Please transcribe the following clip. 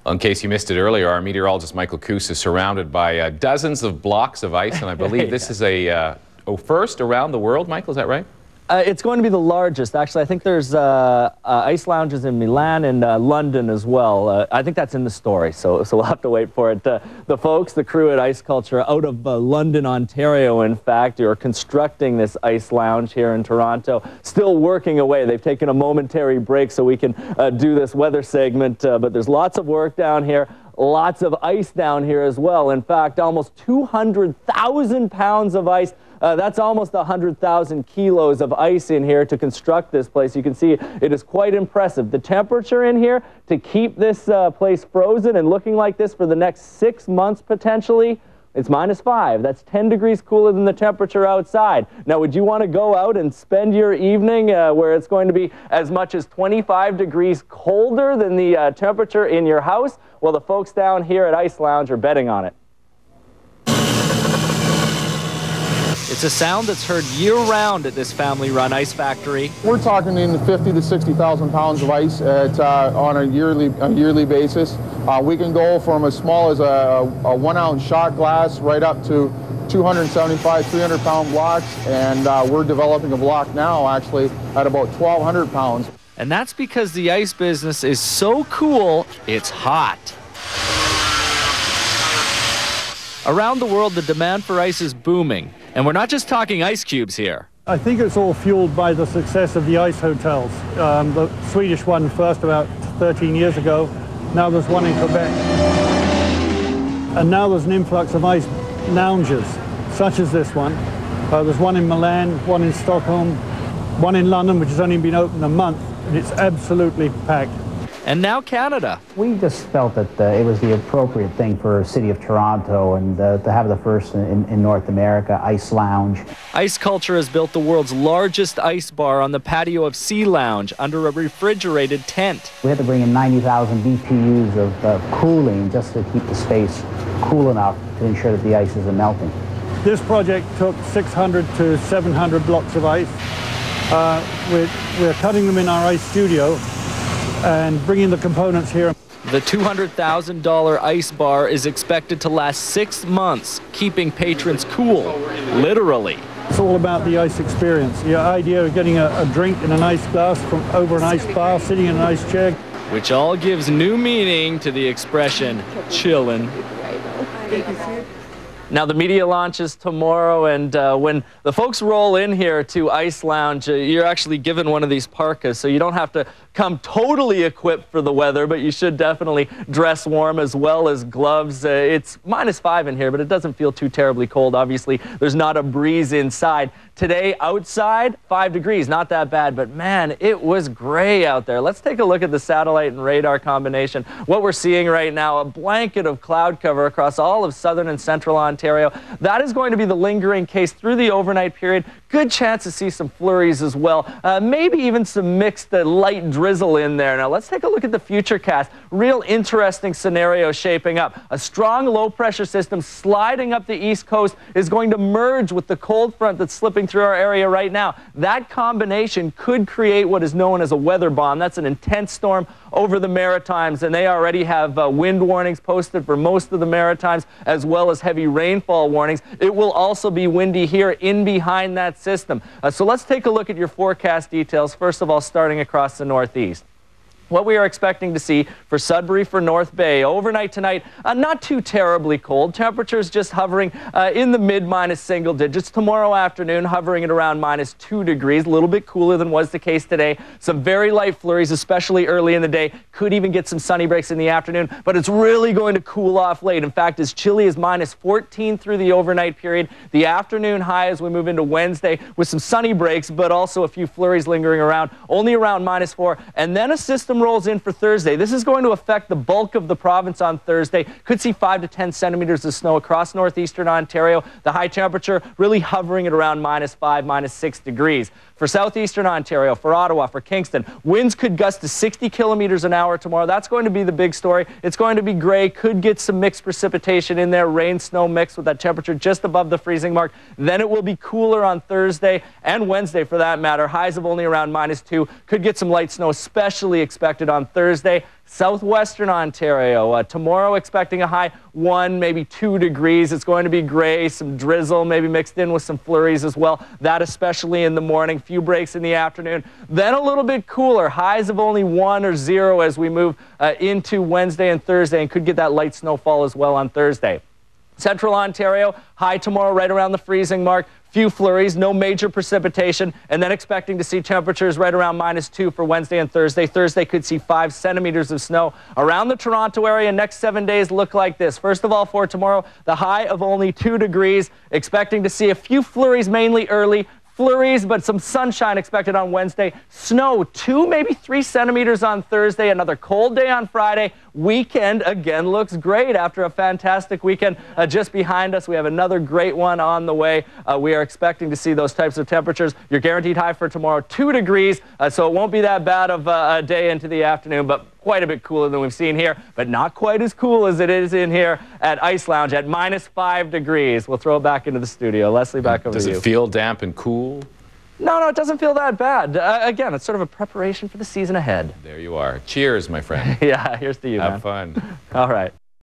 Well, in case you missed it earlier, our meteorologist Michael Koos is surrounded by dozens of blocks of ice, and I believe this is a first around the world. Michael, is that right? It's going to be the largest. Actually, I think there's ice lounges in Milan and London as well. I think that's in the story, so we'll have to wait for it. The folks, the crew at Iceculture out of London, Ontario, in fact, are constructing this ice lounge here in Toronto. Still working away. They've taken a momentary break so we can do this weather segment, but there's lots of work down here. Lots of ice down here as well. In fact, almost 200,000 pounds of ice. That's almost 100,000 kilos of ice in here to construct this place. You can see it is quite impressive. The temperature in here to keep this place frozen and looking like this for the next 6 months potentially, it's -5. That's 10 degrees cooler than the temperature outside. Now, would you want to go out and spend your evening where it's going to be as much as 25 degrees colder than the temperature in your house? Well, the folks down here at Ice Lounge are betting on it. It's a sound that's heard year-round at this family-run ice factory. We're talking in the 50 to 60,000 pounds of ice on a yearly basis. We can go from as small as a 1-ounce shot glass right up to 275, 300-pound blocks, and we're developing a block now actually at about 1,200 pounds. And that's because the ice business is so cool, it's hot. Around the world, the demand for ice is booming. And we're not just talking ice cubes here. I think it's all fueled by the success of the ice hotels. The Swedish one first about 13 years ago. Now there's one in Quebec. And now there's an influx of ice lounges, such as this one. There's one in Milan, one in Stockholm, one in London, which has only been open a month, and it's absolutely packed. And now Canada. We just felt that it was the appropriate thing for the city of Toronto and to have the first in North America ice lounge. Iceculture has built the world's largest ice bar on the patio of Sea Lounge under a refrigerated tent. We had to bring in 90,000 BTUs of cooling just to keep the space cool enough to ensure that the ice isn't melting. This project took 600 to 700 blocks of ice. We're cutting them in our ice studio and bringing the components here. The $200,000 ice bar is expected to last 6 months, keeping patrons cool, literally. It's all about the ice experience. The idea of getting a drink in an ice glass from over an ice bar, sitting in an ice chair. Which all gives new meaning to the expression, chillin'. Now, the media launches tomorrow, and when the folks roll in here to Ice Lounge, you're actually given one of these parkas, so you don't have to come totally equipped for the weather, but you should definitely dress warm as well as gloves. It's -5 in here, but it doesn't feel too terribly cold. Obviously, there's not a breeze inside. Today, outside, 5 degrees, not that bad, but man, it was gray out there. Let's take a look at the satellite and radar combination. What we're seeing right now, a blanket of cloud cover across all of southern and central Ontario. That is going to be the lingering case through the overnight period. Good chance to see some flurries as well. Maybe even some mixed light drizzle in there. Now, let's take a look at the futurecast. Real interesting scenario shaping up. A strong low-pressure system sliding up the east coast is going to merge with the cold front that's slipping through our area right now. That combination could create what is known as a weather bomb. That's an intense storm over the Maritimes, and they already have wind warnings posted for most of the Maritimes, as well as heavy rainfall warnings. It will also be windy here in behind that system. So let's take a look at your forecast details, first of all, starting across the northeast. What we are expecting to see for Sudbury, for North Bay, overnight tonight, not too terribly cold. Temperatures just hovering in the mid-minus single digits. Tomorrow afternoon, hovering at around -2 degrees, a little bit cooler than was the case today. Some very light flurries, especially early in the day. Could even get some sunny breaks in the afternoon, but it's really going to cool off late. In fact, as chilly as -14 through the overnight period. The afternoon high as we move into Wednesday with some sunny breaks, but also a few flurries lingering around, only around -4. And then a system rolls in for Thursday. This is going to affect the bulk of the province on Thursday. Could see 5 to 10 centimeters of snow across northeastern Ontario. The high temperature really hovering at around -5, -6 degrees. For southeastern Ontario, for Ottawa, for Kingston, winds could gust to 60 kilometers an hour tomorrow. That's going to be the big story. It's going to be gray. Could get some mixed precipitation in there. Rain, snow mix with that temperature just above the freezing mark. Then it will be cooler on Thursday and Wednesday for that matter. Highs of only around -2. Could get some light snow, especially expected on Thursday. Southwestern Ontario, tomorrow expecting a high 1, maybe 2 degrees. It's going to be gray, some drizzle, maybe mixed in with some flurries as well. That especially in the morning, few breaks in the afternoon. Then a little bit cooler, highs of only 1 or 0 as we move into Wednesday and Thursday, and could get that light snowfall as well on Thursday. Central Ontario, high tomorrow right around the freezing mark. Few flurries, no major precipitation, and then expecting to see temperatures right around -2 for Wednesday and Thursday. Thursday could see 5 centimeters of snow. Around the Toronto area, next 7 days look like this. First of all, for tomorrow, the high of only 2 degrees. Expecting to see a few flurries mainly early. Flurries, but some sunshine expected on Wednesday. Snow, 2, maybe 3 centimeters on Thursday. Another cold day on Friday. Weekend, again, looks great after a fantastic weekend just behind us. We have another great one on the way. We are expecting to see those types of temperatures. Your guaranteed high for tomorrow, 2 degrees, so it won't be that bad of a day into the afternoon, but quite a bit cooler than we've seen here, but not quite as cool as it is in here at Ice Lounge at -5 degrees. We'll throw it back into the studio. Leslie, back over to you. Does it feel damp and cool? No, it doesn't feel that bad. Again, it's sort of a preparation for the season ahead. There you are. Cheers, my friend. Yeah, here's to you, man. Have fun. All right.